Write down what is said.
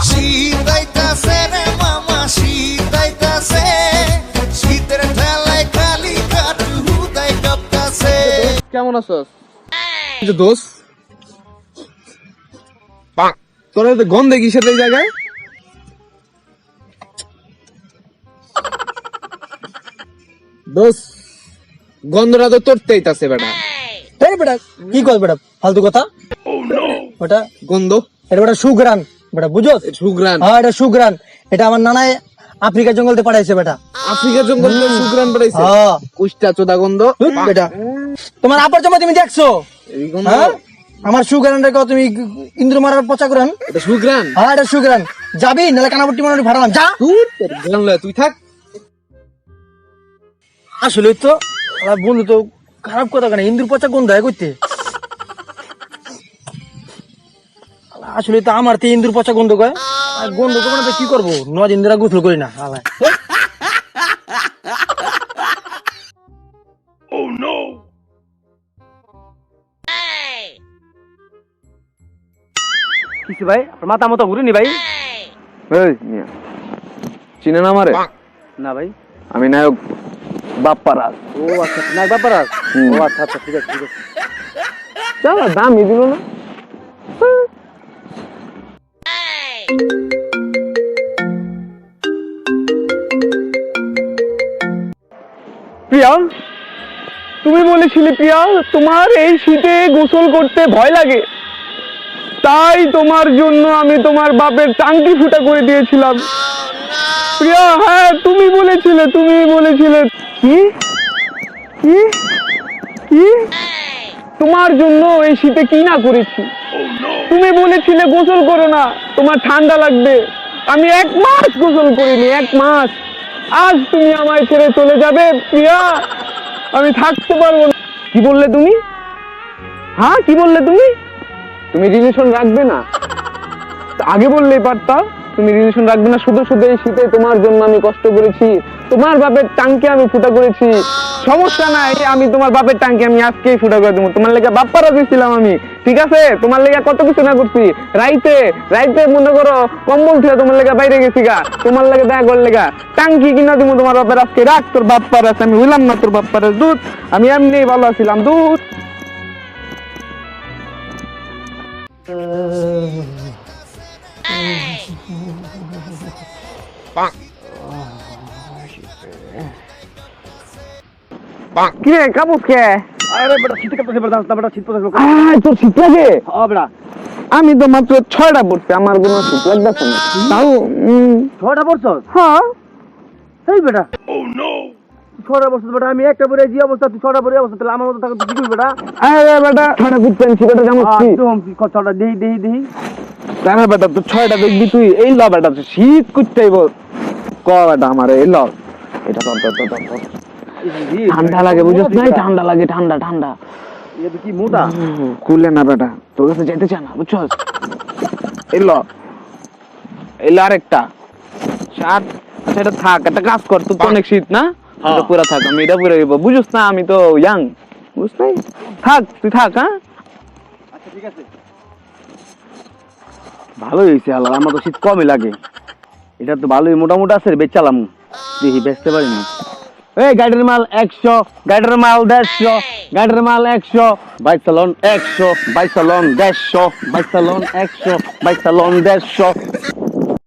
শীতাইতাছে রে মামা শীতাইতাছে, শীতের ঠেলায় খালি কাটু হুদাই কাঁপতাছে। কেমন আছস? দোষ তোর গন্ধ কিসের এই জায়গায়? দোষ গন্ধটা তো তোর তেইতাছে বেটা। এই বেটা কি কর বেটা ফালতু কথা। ওটা গন্ধ এটা বেটা সুগ্রান বেটা, বুঝো? সুগ্রান? হ্যাঁ এটা সুগ্রান। এটা আমার নানায় আফ্রিকা জঙ্গলতে পাঠাইছে বেটা। আফ্রিকা জঙ্গল সুগ্রান পাঠাইছে? হ্যাঁ কুষ্টা চোদা গন্ধ বেটা। তোমার আপার জমা তুমি দেখছো? এই গন্ধ? হ্যাঁ আমার সুগ্রান রেখো তুমি ইন্দ্র মারার পচা করেন। এটা সুগ্রান? হ্যাঁ এটা সুগ্রান। যাবি নাহলে কানাপট্টি মনে ভাড়ালাম যা। তুই থাক। আসলে তো আমার বন্ধু তো খারাপ কথা কেন, ইন্দুর পচা গন্ধ হয় করতে। আসলে তো আমার তো ইন্দুর পচা গন্ধ কয়, আর গন্ধ করবো না তো কি করবো, 9 দিন ধরে গোসল করি না। কিছু ভাই আপনার মাথা মতো ঘুরিনি ভাই? চিনে না আমারে? না ভাই। আমি নায়ক বাপ্পারাজ। ও আচ্ছা না ব্যাপার। ও আচ্ছা আচ্ছা ঠিক আছে ঠিক আছে। চল দামই দিল না। প্রিয়া, তুমি বলেছিলে প্রিয়া তোমার এই শীতে গোসল করতে ভয় লাগে, তাই তোমার জন্য আমি তোমার বাপের টাঙ্কি ফুটা করে দিয়েছিলাম। প্রিয়া হ্যাঁ তুমি বলেছিলে কি কি কি তোমার জন্য এই শীতে কি না করেছি। তুমি বলেছিলে গোসল করো না, তোমার ঠান্ডা লাগবে। আমি 1 মাস গোসল করিনি, 1 মাস। আজ তুমি আমায় ছেড়ে চলে যাবে প্রিয়া, আমি থাকতে পারবো না। কি বললে তুমি? হ্যাঁ কি বললে তুমি? তুমি রিলেশন রাখবে না? আগে বললেই পারতা তুমি রিলেশন রাখবে না। শুধু শুধু এই শীতে তোমার জন্য আমি কষ্ট করেছি, তোমার বাপের টাঙ্কি আমি ফুটা করেছি। সমস্যা নাই, আমি তোমার বাপের টাঙ্কি আমি আজকেই ফুটা করে দেবো। তোমার লেগে বাপ্পারা দিয়েছিলাম আমি, ঠিক আছে? তোমার লেগে কত কিছু না করছি। রাইতে রাইতে মনে করো কম্বল ছিল তোমার লেগে বাইরে গেছি গা, তোমার লেগে দেখা কর লেগা টাঙ্কি কিনা দিব তোমার বাপের। আজকে রাখ তোর বাপ্পার আছে, আমি হইলাম না তোর বাপ্পার দুধ, আমি এমনি ভালো আছিলাম দুধ। কি রে কাপুস কে? আরে বেটা শীতে কাঁপতেছে বেটা, বেটা শীত পড়ছে। তোর শীত লাগে? হ্যাঁ বেটা। আমি তো মাত্র 6টা পড়ছি, আমার কোনো শীত লাগতেছে না। তাও 6টা পড়ছো? হ্যাঁ। এই বেটা 6টা পড়ছো বেটা, আমি একটা পরে যে অবস্থা তুই 6টা পরে অবস্থা, তাহলে আমার মতো থাকতে তুই কি বেটা? আরে বেটা 6টা কুত্তেন শীতটা জামছি। একদম 6টা দেই তারা বেটা তো 6টা দেখবি তুই। এই ল বেটা শীত কুত্তেইব ক বেটা আমার এই ল। এটা তো ঠান্ডা লাগে বুঝছ না? ঠান্ডা লাগে, ঠান্ডা ঠান্ডা। এটা কি মোটা? খুলে না বেটা, তোর কাছে যেতে চায় না বুঝছস? এলো এলো আরেকটা শার্ট। সেটা থাক, একটা কাজ কর, তুই তো অনেক শীত না, এটা পুরা থাক, আমি এটা পুরা দিব। বুঝছ না আমি তো ইয়াং, বুঝছ নাই? থাক তুই থাক। হ্যাঁ আচ্ছা ঠিক আছে। ভালোই হয়েছে আল্লাহ, আমার তো শীত কমই লাগে। এটা তো ভালোই মোটামুটি আছে, বেচালাম দেখি বেচতে পারি না। এই গাড়ির মাল 100, গাড়ির মাল 150, গাড়ির মাল 100, বাইক চালন 100, বাইক চালন 150, বাইক চালন 100, বাইক চালন 150।